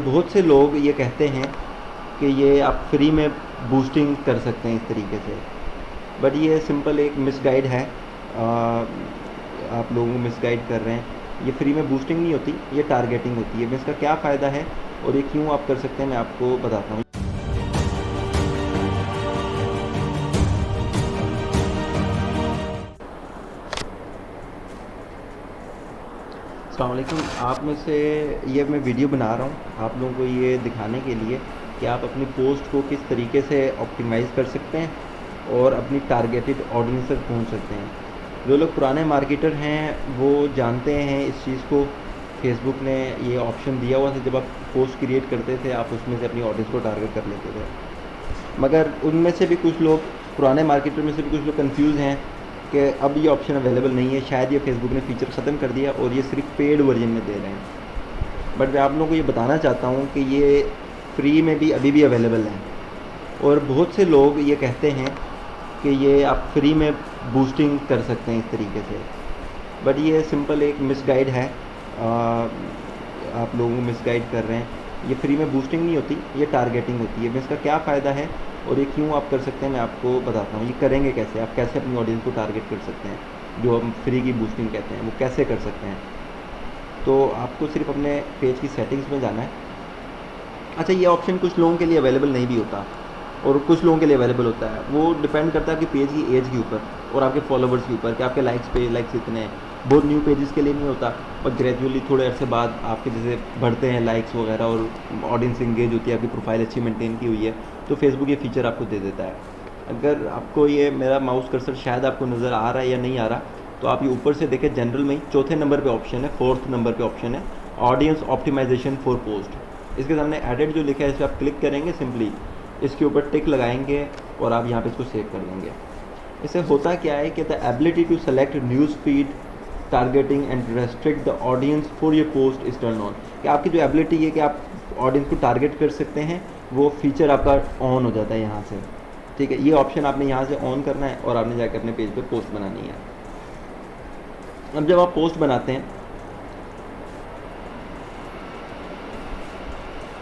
बहुत से लोग ये कहते हैं कि ये आप फ्री में बूस्टिंग कर सकते हैं इस तरीके से, बट ये सिंपल एक मिसगाइड है। आप लोगों को मिसगाइड कर रहे हैं। ये फ्री में बूस्टिंग नहीं होती, ये टारगेटिंग होती है। इसका क्या फ़ायदा है और ये क्यों आप कर सकते हैं, मैं आपको बताता हूँ। अस्सलाम वालेकुम। आप में से ये मैं वीडियो बना रहा हूँ आप लोगों को ये दिखाने के लिए कि आप अपनी पोस्ट को किस तरीके से ऑप्टिमाइज़ कर सकते हैं और अपनी टारगेटेड ऑडियंस तक पहुँच सकते हैं। जो लोग पुराने मार्केटर हैं वो जानते हैं इस चीज़ को। फेसबुक ने ये ऑप्शन दिया हुआ था, जब आप पोस्ट क्रिएट करते थे आप उसमें से अपनी ऑडियंस को टारगेट कर लेते थे। मगर उनमें से भी कुछ लोग, पुराने मार्केटर में से भी कुछ लोग कंफ्यूज हैं कि अब ये ऑप्शन अवेलेबल नहीं है, शायद ये फेसबुक ने फ़ीचर ख़त्म कर दिया और ये सिर्फ पेड वर्जन में दे रहे हैं। बट मैं आप लोगों को ये बताना चाहता हूँ कि ये फ्री में भी अभी भी अवेलेबल है। और बहुत से लोग ये कहते हैं कि ये आप फ्री में बूस्टिंग कर सकते हैं इस तरीके से, बट ये सिंपल एक मिसगाइड है। आप लोगों को मिसगाइड कर रहे हैं। ये फ्री में बूस्टिंग नहीं होती, ये टारगेटिंग होती है। इसका क्या फ़ायदा है और ये क्यों आप कर सकते हैं, मैं आपको बताता हूँ। ये करेंगे कैसे, आप कैसे अपनी ऑडियंस को टारगेट कर सकते हैं, जो हम फ्री की बूस्टिंग कहते हैं, वो कैसे कर सकते हैं। तो आपको सिर्फ अपने पेज की सेटिंग्स में जाना है। अच्छा, ये ऑप्शन कुछ लोगों के लिए अवेलेबल नहीं भी होता और कुछ लोगों के लिए अवेलेबल होता है। वो डिपेंड करता है कि पेज की एज के ऊपर और आपके फॉलोवर्स के ऊपर कि आपके लाइक्स इतने हैं। बहुत न्यू पेजेस के लिए नहीं होता, पर ग्रेजुअली थोड़े अरसे बाद आपके जैसे बढ़ते हैं लाइक्स वगैरह और ऑडियंस इंगेज होती है, आपकी प्रोफाइल अच्छी मेंटेन की हुई है, तो फेसबुक ये फीचर आपको दे देता है। अगर आपको ये मेरा माउस कर्सर शायद आपको नज़र आ रहा है या नहीं आ रहा, तो आप ये ऊपर से देखें, जनरल में चौथे नंबर पे ऑप्शन है, फोर्थ नंबर पे ऑप्शन है ऑडियंस ऑप्टिमाइजेशन फॉर पोस्ट। इसके सामने एडिट जो लिखा है इस पर आप क्लिक करेंगे, सिंपली इसके ऊपर टिक लगाएंगे और आप यहाँ पे इसको सेव कर देंगे। इससे होता क्या है कि the ability to select news feed targeting and restrict the audience for your post is turn on. कि आपकी जो एबिलिटी है कि आप ऑडियंस को टारगेट कर सकते हैं, वो फीचर आपका ऑन हो जाता है यहाँ से। ठीक है, ये ऑप्शन आपने यहाँ से ऑन करना है और आपने जाकर अपने पेज पे पोस्ट बनानी है। अब जब आप पोस्ट बनाते हैं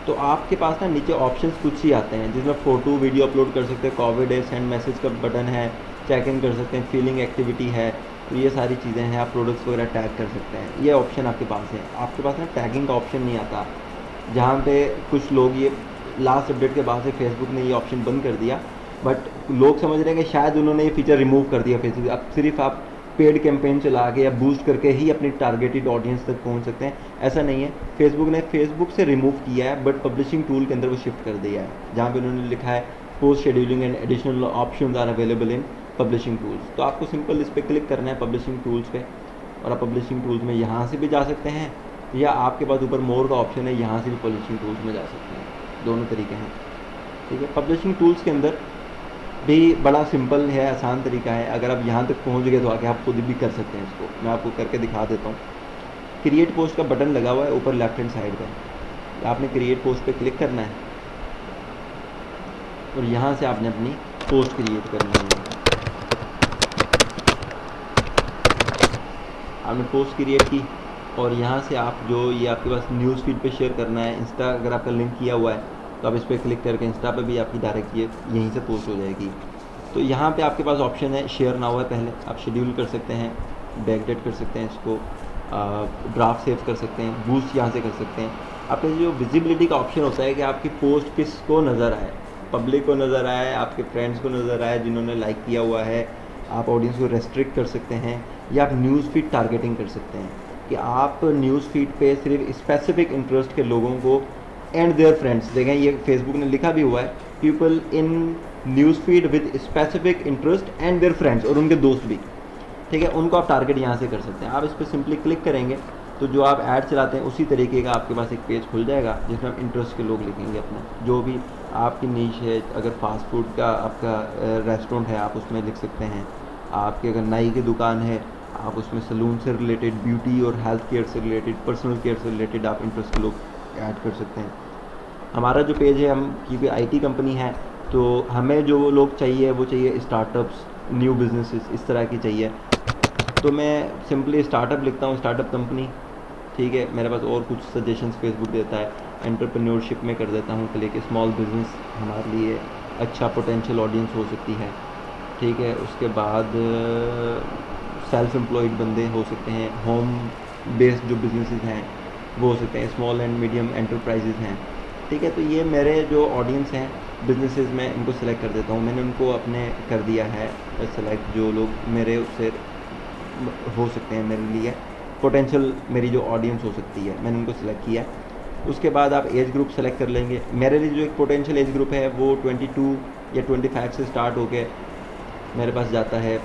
तो आपके पास ना नीचे ऑप्शंस कुछ ही आते हैं, जिसमें फ़ोटो वीडियो अपलोड कर सकते हैं, कोविड है, सेंड मैसेज का बटन है, चेक इन कर सकते हैं, फीलिंग एक्टिविटी है, तो ये सारी चीज़ें हैं। आप प्रोडक्ट्स वगैरह टैग कर सकते हैं, ये ऑप्शन आपके पास है। आपके पास ना टैगिंग का ऑप्शन नहीं आता, जहाँ पे कुछ लोग, ये लास्ट अपडेट के बाद से फेसबुक ने ये ऑप्शन बंद कर दिया, बट लोग समझ रहे हैं कि शायद उन्होंने ये फीचर रिमूव कर दिया फेसबुक। अब सिर्फ आप पेड कैंपेन चला के या बूस्ट करके ही अपनी टारगेटेड ऑडियंस तक पहुंच सकते हैं, ऐसा नहीं है। फेसबुक ने फेसबुक से रिमूव किया है, बट पब्लिशिंग टूल के अंदर वो शिफ्ट कर दिया है, जहाँ पे उन्होंने लिखा है post scheduling and additional options are available in publishing tools. तो आपको सिंपल इस पर क्लिक करना है पब्लिशिंग टूल्स पे, और आप पब्लिशिंग टूल्स में यहाँ से भी जा सकते हैं, या आपके पास ऊपर मोर का ऑप्शन है, यहाँ से भी पब्लिशिंग टूल्स में जा सकते हैं। दोनों तरीके हैं। ठीक है, पब्लिशिंग टूल्स के अंदर भी बड़ा सिंपल है, आसान तरीका है। अगर आप यहाँ तक पहुँच गए तो आगे आप खुद भी कर सकते हैं इसको। मैं आपको करके दिखा देता हूँ। क्रिएट पोस्ट का बटन लगा हुआ है ऊपर लेफ्ट हैंड साइड पर, आपने क्रिएट पोस्ट पे क्लिक करना है और यहाँ से आपने अपनी पोस्ट क्रिएट करनी है। आपने पोस्ट क्रिएट की और यहाँ से आप जो ये आपके पास न्यूज़ फीड पे शेयर करना है, इंस्टा अगर आपका लिंक किया हुआ है तो आप इस पर क्लिक करके इंस्टा पे भी आपकी डायरेक्ट ये यहीं से पोस्ट हो जाएगी। तो यहाँ पे आपके पास ऑप्शन है शेयर नाउ है, पहले आप शेड्यूल कर सकते हैं, बैकडेट कर सकते हैं, इसको ड्राफ्ट सेव कर सकते हैं, बूस्ट यहाँ से कर सकते हैं। आपका जो विजिबिलिटी का ऑप्शन होता है कि आपकी पोस्ट किसको नज़र आए, पब्लिक को नज़र आए, आपके फ्रेंड्स को नज़र आए जिन्होंने लाइक किया हुआ है। आप ऑडियंस को रेस्ट्रिक्ट कर सकते हैं या आप न्यूज़ फीड टारगेटिंग कर सकते हैं कि आप न्यूज़ फीड पे सिर्फ स्पेसिफिक इंटरेस्ट के लोगों को एंड देयर फ्रेंड्स, देखें ये फेसबुक ने लिखा भी हुआ है, people in news feed with specific interest and their friends, और उनके दोस्त भी। ठीक है, उनको आप टारगेट यहाँ से कर सकते हैं। आप इस पर सिंपली क्लिक करेंगे तो जो आप ऐड चलाते हैं उसी तरीके का आपके पास एक पेज खुल जाएगा, जिसमें आप इंटरेस्ट के लोग लिखेंगे अपना, जो भी आपकी नीश है। अगर फास्ट फूड का आपका रेस्टोरेंट है आप उसमें लिख सकते हैं, आपकी अगर नाई की दुकान है आप उसमें सलून से रिलेटेड, ब्यूटी और हेल्थ केयर से रिलेटेड, पर्सनल केयर से रिलेटेड आप इंटरेस्ट के लोग ऐड कर सकते हैं। हमारा जो पेज है, हम क्योंकि आईटी कंपनी है तो हमें जो लोग चाहिए वो चाहिए स्टार्टअप्स, न्यू बिजनेसेस, इस तरह की चाहिए। तो मैं सिंपली स्टार्टअप लिखता हूँ, स्टार्टअप कंपनी, ठीक है। मेरे पास और कुछ सजेशंस फेसबुक देता है, एंटरप्रेन्योरशिप में कर देता हूँ क्लिक, स्मॉल बिजनेस हमारे लिए अच्छा पोटेंशियल ऑडियंस हो सकती है। ठीक है, उसके बाद सेल्फ एम्प्लॉयड बंदे हो सकते हैं, होम बेस्ड जो बिजनेसेस हैं वो हो सकते हैं, स्मॉल एंड मीडियम एंटरप्राइजेज हैं। ठीक है, तो ये मेरे जो ऑडियंस हैं बिजनेसेस में इनको सेलेक्ट कर देता हूँ। मैंने उनको अपने कर दिया है सेलेक्ट, जो लोग मेरे उससे हो सकते हैं, मेरे लिए पोटेंशियल मेरी जो ऑडियंस हो सकती है, मैंने उनको सेलेक्ट किया। उसके बाद आप एज ग्रुप सेलेक्ट कर लेंगे। मेरे लिए जो एक पोटेंशियल एज ग्रुप है वो 22 या 25 से स्टार्ट होकर मेरे पास जाता है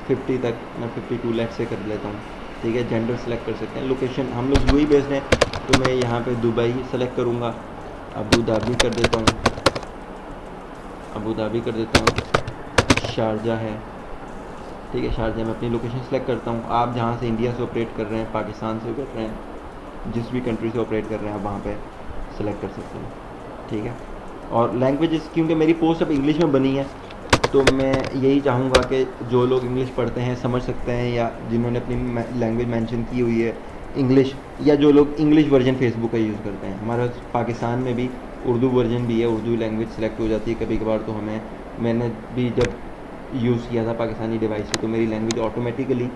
50 तक। मैं 52 लेट से कर लेता हूँ। ठीक है, जेंडर सेलेक्ट कर सकते हैं। लोकेशन हम लोग यूएई बेस्ड हैं, तो मैं यहाँ पे दुबई सेलेक्ट करूँगा, अबू धाबी कर देता हूँ, अबू धाबी कर देता हूँ, शारजा है। ठीक है, शारजा में अपनी लोकेशन सेलेक्ट करता हूँ। आप जहाँ से इंडिया से ऑपरेट कर रहे हैं, पाकिस्तान से कर रहे हैं, जिस भी कंट्री से ऑपरेट कर रहे हैं आप वहाँ पे सेलेक्ट कर सकते हैं। ठीक है, और लैंग्वेजेस, क्योंकि मेरी पोस्ट अब इंग्लिश में बनी है, तो मैं यही चाहूँगा कि जो लोग इंग्लिश पढ़ते हैं, समझ सकते हैं, या जिन्होंने अपनी लैंग्वेज मेंशन की हुई है इंग्लिश, या जो लोग इंग्लिश वर्जन फेसबुक का यूज़ करते हैं। हमारे पाकिस्तान में भी उर्दू वर्जन भी है, उर्दू लैंग्वेज सेलेक्ट हो जाती है कभी कभार। तो मैंने भी जब यूज़ किया था पाकिस्तानी डिवाइस से, तो मेरी लैंग्वेज ऑटोमेटिकली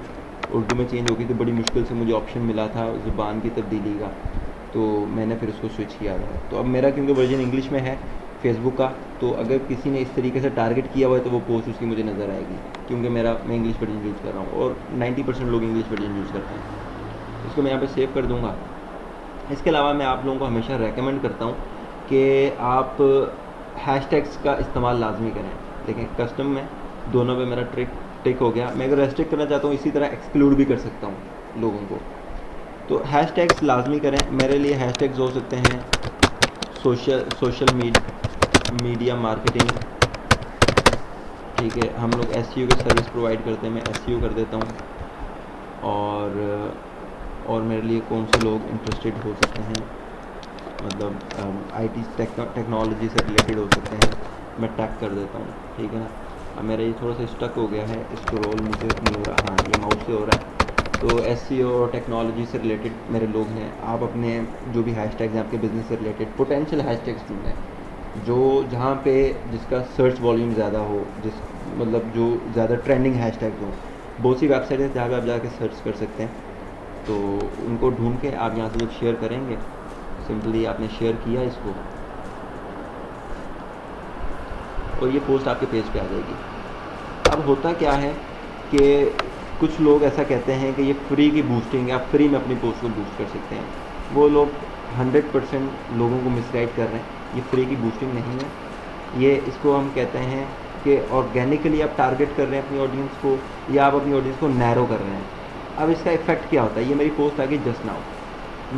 उर्दू में चेंज हो गई थी। बड़ी मुश्किल से मुझे ऑप्शन मिला था ज़ुबान की तब्दीली का, तो मैंने फिर उसको स्विच किया था। तो अब मेरा क्योंकि वर्जन इंग्लिश में है फेसबुक का, तो अगर किसी ने इस तरीके से टारगेट किया हुआ है तो वो पोस्ट उसकी मुझे नज़र आएगी, क्योंकि मैं इंग्लिश वर्जन यूज़ कर रहा हूँ, और 90% लोग इंग्लिश वर्जन यूज़ करते हैं। इसको मैं यहाँ पे सेव कर दूँगा। इसके अलावा मैं आप लोगों को हमेशा रेकमेंड करता हूँ कि आप हैशटैग्स का इस्तेमाल लाजमी करें। देखें, कस्टम में दोनों पे मेरा टिक हो गया। मैं अगर रेस्ट्रिक्ट करना चाहता हूँ, इसी तरह एक्सक्लूड भी कर सकता हूँ लोगों को। तो हैशटैग्स लाजमी करें। मेरे लिए हैशटैग्स हो सकते हैं सोशल मीडिया मार्केटिंग। ठीक है, हम लोग एसईओ की सर्विस प्रोवाइड करते हैं, मैं एसईओ कर देता हूँ। और मेरे लिए कौन से लोग इंटरेस्टेड हो सकते हैं, मतलब आईटी टेक्नोलॉजी से रिलेटेड हो सकते हैं, मैं टैग कर देता हूँ। ठीक है ना। अब मेरा ये थोड़ा सा स्टक हो गया है, स्क्रॉल मुझे नहीं हो रहा, हाँ ये माउस से हो रहा है। तो एसईओ और टेक्नोलॉजी से रिलेटेड मेरे लोग हैं। आप अपने जो भी हैशटैग्स हैं आपके बिज़नेस से रिलेटेड, पोटेंशियल हैशटैग्स ढूंढें जो जहाँ पे जिसका सर्च वॉल्यूम ज़्यादा हो, मतलब जो ज़्यादा ट्रेंडिंग हैशटैग्स हो। बहुत सी वेबसाइट है जहाँ पे आप जाके सर्च कर सकते हैं, तो उनको ढूंढ के आप यहाँ से जब शेयर करेंगे, सिंपली आपने शेयर किया इसको, और ये पोस्ट आपके पेज पे आ जाएगी। अब होता क्या है कि कुछ लोग ऐसा कहते हैं कि ये फ्री की बूस्टिंग है, आप फ्री में अपनी पोस्ट को बूस्ट कर सकते हैं। वो लोग 100% लोगों को मिसगाइड कर रहे हैं। ये फ्री की बूस्टिंग नहीं है, ये इसको हम कहते हैं कि ऑर्गेनिकली आप टारगेट कर रहे हैं अपनी ऑडियंस को, या आप अपनी ऑडियंस को नैरो कर रहे हैं। अब इसका इफेक्ट क्या होता है, ये मेरी पोस्ट आ गई जस्ट नाउ।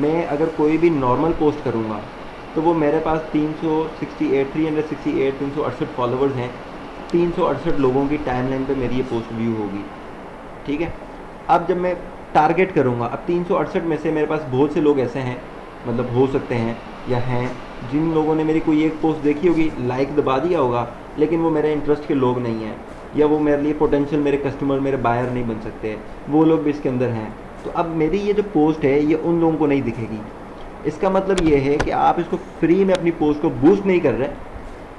मैं अगर कोई भी नॉर्मल पोस्ट करूँगा तो वो मेरे पास 368 फॉलोवर्स हैं, 368 लोगों की टाइमलाइन पे मेरी ये पोस्ट व्यू होगी। ठीक है, अब जब मैं टारगेट करूँगा, अब 368 में से मेरे पास बहुत से लोग ऐसे हैं, मतलब हो सकते हैं या हैं, जिन लोगों ने मेरी कोई एक पोस्ट देखी होगी, लाइक दबा दिया होगा, लेकिन वो मेरे इंटरेस्ट के लोग नहीं हैं, या वो मेरे लिए पोटेंशियल मेरे कस्टमर, मेरे बायर नहीं बन सकते, वो लोग भी इसके अंदर हैं। तो अब मेरी ये जो पोस्ट है ये उन लोगों को नहीं दिखेगी। इसका मतलब ये है कि आप इसको फ्री में अपनी पोस्ट को बूस्ट नहीं कर रहे,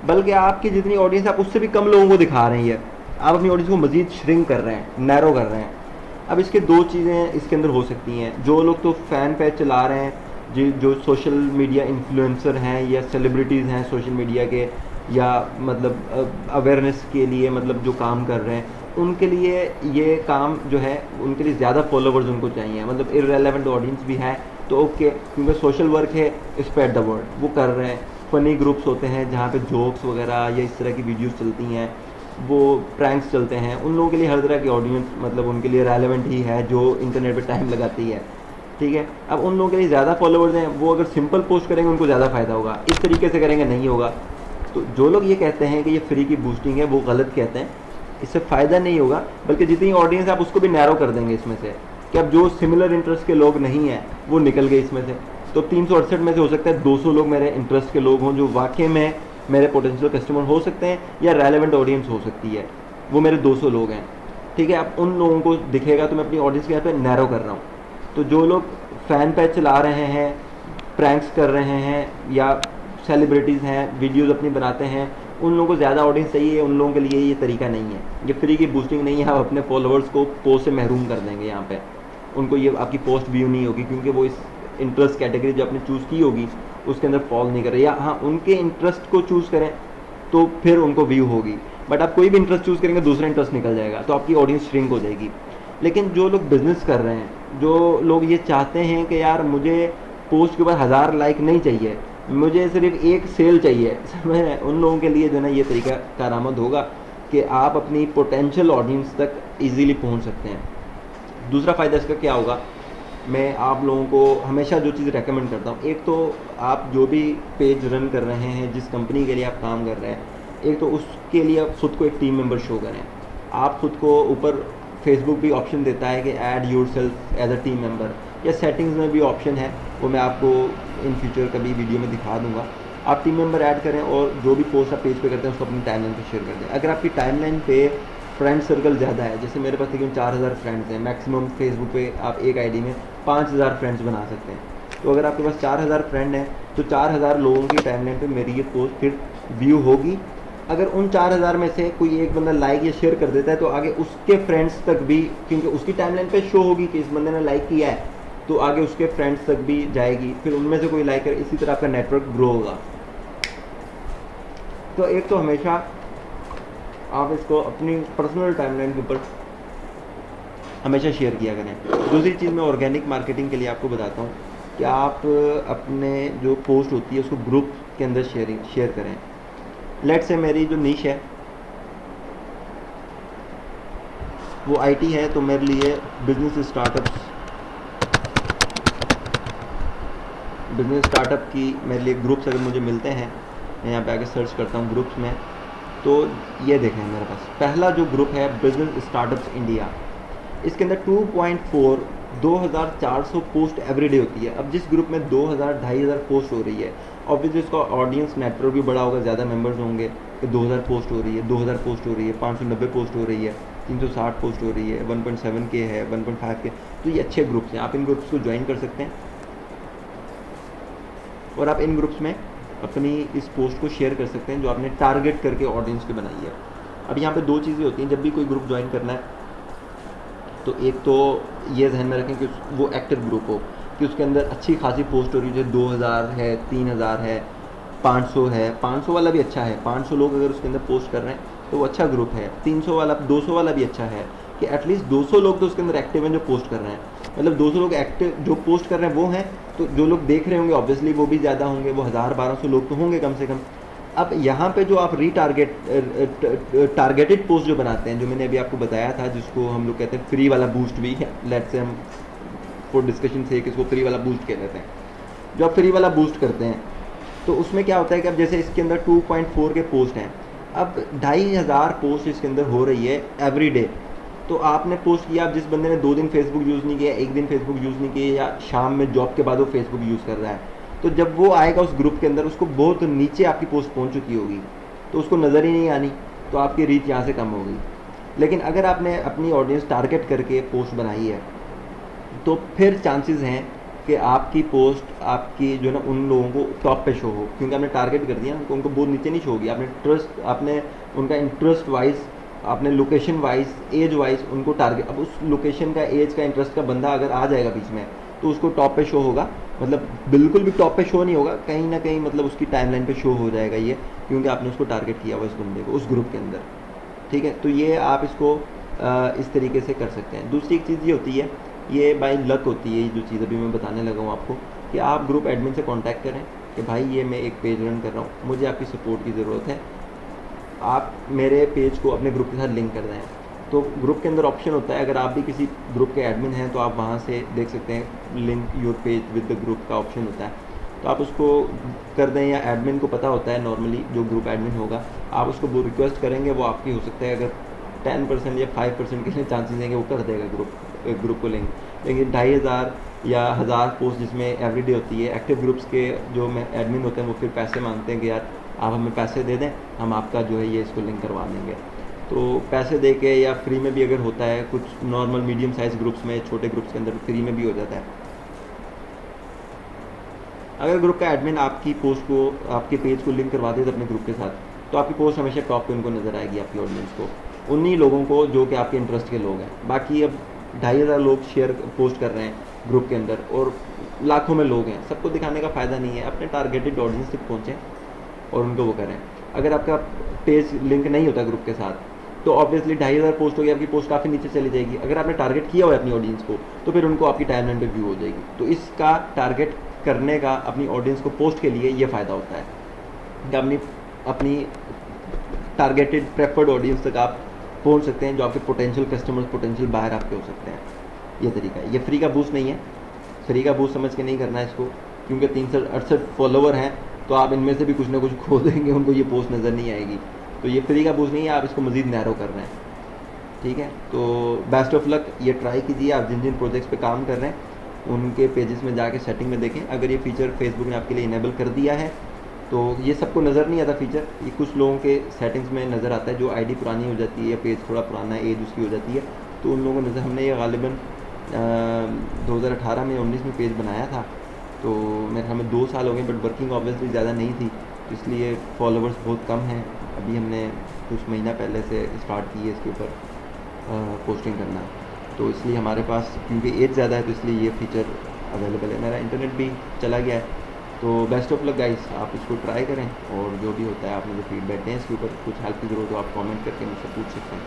बल्कि आपकी जितनी ऑडियंस आप उससे भी कम लोगों को दिखा रहे हैं। आप अपनी ऑडियंस को मज़ीद श्रिंक कर रहे हैं, नैरो कर रहे हैं। अब इसके दो चीज़ें इसके अंदर हो सकती हैं। जो लोग तो फ़ैन पेज चला रहे हैं, जो सोशल मीडिया इन्फ्लुएंसर हैं या सेलिब्रिटीज़ हैं सोशल मीडिया के, या मतलब अवेयरनेस के लिए मतलब जो काम कर रहे हैं, उनके लिए ये काम जो है, उनके लिए ज़्यादा फॉलोवर्स उनको चाहिए, मतलब इररेलेवेंट ऑडियंस भी है तो ओके, क्योंकि सोशल वर्क है, स्प्रेड द वर्ड, वो कर रहे हैं। फ़नी ग्रुप्स होते हैं जहाँ पे जोक्स वगैरह या इस तरह की वीडियोस चलती हैं, वो प्रैंक्स चलते हैं, उन लोगों के लिए हर तरह की ऑडियंस मतलब उनके लिए रेलेवेंट ही है, जो इंटरनेट पे टाइम लगाती है। ठीक है, अब उन लोगों के लिए ज़्यादा फॉलोवर्स हैं, वो अगर सिंपल पोस्ट करेंगे उनको ज़्यादा फ़ायदा होगा, इस तरीके से करेंगे नहीं होगा। तो जो लोग ये कहते हैं कि ये फ्री की बूस्टिंग है, वो गलत कहते हैं। इससे फ़ायदा नहीं होगा, बल्कि जितनी ऑडियंस आप उसको भी नैरो कर देंगे इसमें से, कि अब जो सिमिलर इंटरेस्ट के लोग नहीं हैं वो निकल गए इसमें से। तो 368 में से हो सकता है 200 लोग मेरे इंटरेस्ट के लोग हों, जो वाकई में मेरे पोटेंशियल कस्टमर हो सकते हैं, या रेलेवेंट ऑडियंस हो सकती है, वो मेरे 200 लोग हैं। ठीक है, अब उन लोगों को दिखेगा, तो मैं अपनी ऑडियंस के यहाँ पे नैरो कर रहा हूँ। तो जो लोग फ़ैन पेज चला रहे हैं, प्रैंक्स कर रहे हैं, या सेलिब्रिटीज़ हैं वीडियोस अपनी बनाते हैं, उन लोगों को ज़्यादा ऑडियंस चाहिए, उन लोगों के लिए ये तरीका नहीं है। ये फ्री की बूस्टिंग नहीं है, आप अपने फॉलोअर्स को पोस्ट से महरूम कर देंगे। यहाँ पे उनको ये आपकी पोस्ट व्यू नहीं होगी, क्योंकि वो इस इंटरेस्ट कैटेगरी जो आपने चूज़ की होगी उसके अंदर फॉल नहीं कर रहे, या हाँ उनके इंटरेस्ट को चूज़ करें तो फिर उनको व्यू होगी। बट आप कोई भी इंटरेस्ट चूज़ करेंगे दूसरा इंटरेस्ट निकल जाएगा, तो आपकी ऑडियंस श्रिंक हो जाएगी। लेकिन जो लोग बिज़नेस कर रहे हैं, जो लोग ये चाहते हैं कि यार मुझे पोस्ट के ऊपर 1000 लाइक नहीं चाहिए, मुझे सिर्फ एक सेल चाहिए, मैं उन लोगों के लिए जो है ना ये तरीका कारआमद होगा कि आप अपनी पोटेंशियल ऑडियंस तक इजीली पहुंच सकते हैं। दूसरा फ़ायदा इसका क्या होगा, मैं आप लोगों को हमेशा जो चीज़ रेकमेंड करता हूँ, एक तो आप जो भी पेज रन कर रहे हैं, जिस कंपनी के लिए आप काम कर रहे हैं, एक तो उसके लिए आप खुद को एक टीम मेंबर शो करें। आप खुद को ऊपर फेसबुक भी ऑप्शन देता है कि add yourself as a team member, या सेटिंग्स में भी ऑप्शन है, वो मैं आपको इन फ्यूचर कभी वीडियो में दिखा दूंगा। आप टीम मेंबर ऐड करें और जो भी पोस्ट आप पेज पे करते हैं उसको अपनी टाइमलाइन पे शेयर कर दें। अगर आपकी टाइमलाइन पे फ्रेंड सर्कल ज़्यादा है, जैसे मेरे पास तकरीबन 4000 फ्रेंड्स हैं, मैक्सिमम फेसबुक पे आप एक आईडी में 5000 फ्रेंड्स बना सकते हैं। तो अगर आपके पास 4000 फ्रेंड हैं तो 4000 लोगों की टाइमलाइन पे मेरी ये पोस्ट फिर व्यू होगी। अगर उन 4000 में से कोई एक बंदा लाइक या शेयर कर देता है तो आगे उसके फ्रेंड्स तक भी, क्योंकि उसकी टाइमलाइन पे शो होगी कि इस बंदे ने लाइक किया है, तो आगे उसके फ्रेंड्स तक भी जाएगी, फिर उनमें से कोई लाइक करे, इसी तरह आपका नेटवर्क ग्रो होगा। तो एक तो हमेशा आप इसको अपनी पर्सनल टाइमलाइन के ऊपर हमेशा शेयर किया करें। दूसरी चीज़ मैं ऑर्गेनिक मार्केटिंग के लिए आपको बताता हूँ कि आप अपने जो पोस्ट होती है उसको ग्रुप के अंदर शेयर करें। लेट्स से मेरी जो नीश है वो आईटी है, तो मेरे लिए बिजनेस स्टार्टअप की मेरे लिए ग्रुप्स अगर मुझे मिलते हैं, मैं यहाँ पे आके सर्च करता हूँ ग्रुप्स में, तो ये देखें मेरे पास पहला जो ग्रुप है बिजनेस स्टार्टअप्स इंडिया। इसके अंदर 2400 पोस्ट एवरीडे होती है। अब जिस ग्रुप में 2000-2500 पोस्ट हो रही है, ऑब्वियसली इसका ऑडियंस नेटवर्क भी बड़ा होगा, ज़्यादा मेंबर्स होंगे कि 2000 पोस्ट हो रही है, 2000 पोस्ट हो रही है, 590 पोस्ट हो रही है, 360 पोस्ट हो रही है, 1.7K है, 1.5K, तो ये अच्छे ग्रुप्स हैं। आप इन ग्रुप्स को ज्वाइन कर सकते हैं और आप इन ग्रुप्स में अपनी इस पोस्ट को शेयर कर सकते हैं जो आपने टारगेट करके ऑडियंस की बनाई है। अब यहाँ पे दो चीज़ें होती हैं जब भी कोई ग्रुप ज्वाइन करना है, तो एक तो ये ध्यान में रखें कि वो एक्टिव ग्रुप हो, कि उसके अंदर अच्छी खासी पोस्ट हो रही है, जो 2000 है, 3000 है, 500 है। 500 वाला भी अच्छा है, 500 लोग अगर उसके अंदर पोस्ट कर रहे हैं तो वो अच्छा ग्रुप है। 300 वाला, 200 वाला भी अच्छा है कि एटलीस्ट 200 लोग तो उसके अंदर एक्टिव हैं जो पोस्ट कर रहे हैं। मतलब 200 लोग एक्टिव जो पोस्ट कर रहे हैं वो हैं, तो जो लोग देख रहे होंगे ऑब्वियसली वो भी ज़्यादा होंगे, वो 1000-1200 लोग तो होंगे कम से कम। अब यहाँ पे जो आप टारगेटेड पोस्ट जो बनाते हैं, जो मैंने अभी आपको बताया था, जिसको हम लोग कहते हैं फ्री वाला बूस्ट भी है, लेट्स से हम फॉर डिस्कशन से इसको फ्री वाला बूस्ट कह देते हैं। जो आप फ्री वाला बूस्ट करते हैं तो उसमें क्या होता है कि अब जैसे इसके अंदर 2.4 के पोस्ट हैं, अब 2500 पोस्ट इसके अंदर हो रही है एवरी डे। तो आपने पोस्ट किया, अब जिस बंदे ने 2 दिन फेसबुक यूज़ नहीं किया, 1 दिन फेसबुक यूज़ नहीं किया, या शाम में जॉब के बाद वो फेसबुक यूज़ कर रहा है, तो जब वो आएगा उस ग्रुप के अंदर, उसको बहुत नीचे आपकी पोस्ट पहुंच चुकी होगी, तो उसको नज़र ही नहीं आनी, तो आपकी रीच यहाँ से कम होगी। लेकिन अगर आपने अपनी ऑडियंस टारगेट करके पोस्ट बनाई है तो फिर चांसेस हैं कि आपकी पोस्ट आपकी जो है ना उन लोगों को टॉप पे शो हो, क्योंकि आपने टारगेट कर दिया ना, उनको बहुत नीचे नहीं शो होगी। आपने उनका इंटरेस्ट वाइज, आपने लोकेशन वाइज, एज वाइज उनको टारगेट, अब उस लोकेशन का, एज का, इंटरेस्ट का बंदा अगर आ जाएगा बीच में तो उसको टॉप पे शो होगा। मतलब बिल्कुल भी टॉप पे शो नहीं होगा, कहीं ना कहीं मतलब उसकी टाइमलाइन पे शो हो जाएगा ये, क्योंकि आपने उसको टारगेट किया हुआ इस बंदे को उस ग्रुप के अंदर। ठीक है, तो ये आप इसको इस तरीके से कर सकते हैं। दूसरी एक चीज़ ये होती है, ये बाय लक होती है, ये जो चीज़ अभी मैं बताने लगा हूँ आपको, कि आप ग्रुप एडमिन से कांटेक्ट करें कि भाई ये मैं एक पेज रन कर रहा हूँ, मुझे आपकी सपोर्ट की ज़रूरत है, आप मेरे पेज को अपने ग्रुप के साथ लिंक कर दें। तो ग्रुप के अंदर ऑप्शन होता है, अगर आप भी किसी ग्रुप के एडमिन हैं तो आप वहाँ से देख सकते हैं, link your page with the group का ऑप्शन होता है, तो आप उसको कर दें। या एडमिन को पता होता है नॉर्मली, जो ग्रुप एडमिन होगा, आप उसको वो रिक्वेस्ट करेंगे, वो आपकी हो सकता है अगर 10% या 5% के लिए चांसेस हैं कि वो कर देगा ग्रुप को लिंक। लेकिन 2500 या 1000 पोस्ट जिसमें एवरीडे होती है, एक्टिव ग्रुप्स के जो एडमिन होते हैं वो फिर पैसे मांगते हैं कि यार आप हमें पैसे दे दें, हम आपका जो है ये इसको लिंक करवा देंगे। तो पैसे दे के या फ्री में भी अगर होता है, कुछ नॉर्मल मीडियम साइज़ ग्रुप्स में, छोटे ग्रुप्स के अंदर फ्री में भी हो जाता है। अगर ग्रुप का एडमिन आपकी पोस्ट को, आपके पेज को लिंक करवा दे अपने ग्रुप के साथ, तो आपकी पोस्ट हमेशा टॉप पे उनको नज़र आएगी, आपकी ऑडियंस को, उन्हीं लोगों को जो कि आपके इंटरेस्ट के लोग हैं। बाकी अब 2,500 लोग शेयर पोस्ट कर रहे हैं ग्रुप के अंदर और लाखों में लोग हैं, सबको दिखाने का फ़ायदा नहीं है। अपने टारगेटेड ऑडियंस तक पहुँचें और उनको वो करें। अगर आपका पेज लिंक नहीं होता ग्रुप के साथ, तो ऑब्वियसली 2,500 पोस्ट होगी, आपकी पोस्ट काफ़ी नीचे चली जाएगी। अगर आपने टारगेट किया हुआ है अपनी ऑडियंस को, तो फिर उनको आपकी टाइमलाइन पे व्यू हो जाएगी। तो इसका टारगेट करने का अपनी ऑडियंस को पोस्ट के लिए ये फ़ायदा होता है कि अपनी अपनी टारगेटेड प्रेफर्ड ऑडियंस तक आप पहुंच सकते हैं, जो आपके पोटेंशियल कस्टमर्स, पोटेंशियल बाहर आपके हो सकते हैं। ये तरीका है। ये फ्री का बूस्ट नहीं है, फ्री का बूस्ट समझ के नहीं करना है इसको, क्योंकि 368 फॉलोवर हैं, तो आप इनमें से भी कुछ ना कुछ खो देंगे, उनको ये पोस्ट नज़र नहीं आएगी। तो ये फ्री का बूस्ट नहीं है, आप इसको मज़ीद नैरो कर रहे हैं। ठीक है, तो बेस्ट ऑफ लक, ये ट्राई कीजिए। आप जिन जिन प्रोजेक्ट्स पे काम कर रहे हैं उनके पेजेस में जाके सेटिंग में देखें। अगर ये फ़ीचर फेसबुक ने आपके लिए इनेबल कर दिया है, तो ये सबको नज़र नहीं आता फ़ीचर, ये कुछ लोगों के सेटिंग्स में नज़र आता है, जो आईडी पुरानी हो जाती है या पेज थोड़ा पुराना है, एज उसकी हो जाती है, तो उन लोगों को नज़र। हमने ये गालिबन 2018 में 19 में पेज बनाया था, तो मेरे हमें 2 साल हो गए, बट वर्किंग ऑब्वियसली ज़्यादा नहीं थी, तो इसलिए फॉलोवर्स बहुत कम हैं। अभी हमने कुछ महीना पहले से स्टार्ट की है इसके ऊपर पोस्टिंग करना, तो इसलिए हमारे पास, क्योंकि एज ज़्यादा है, तो इसलिए ये फ़ीचर अवेलेबल है। मेरा इंटरनेट भी चला गया है, तो बेस्ट ऑफ लक गाइस, आप इसको ट्राई करें और जो भी होता है आप मुझे फीडबैक दें। इसके ऊपर कुछ हेल्प की ज़रूरत हो आप कमेंट करके मुझसे पूछ सकते हैं।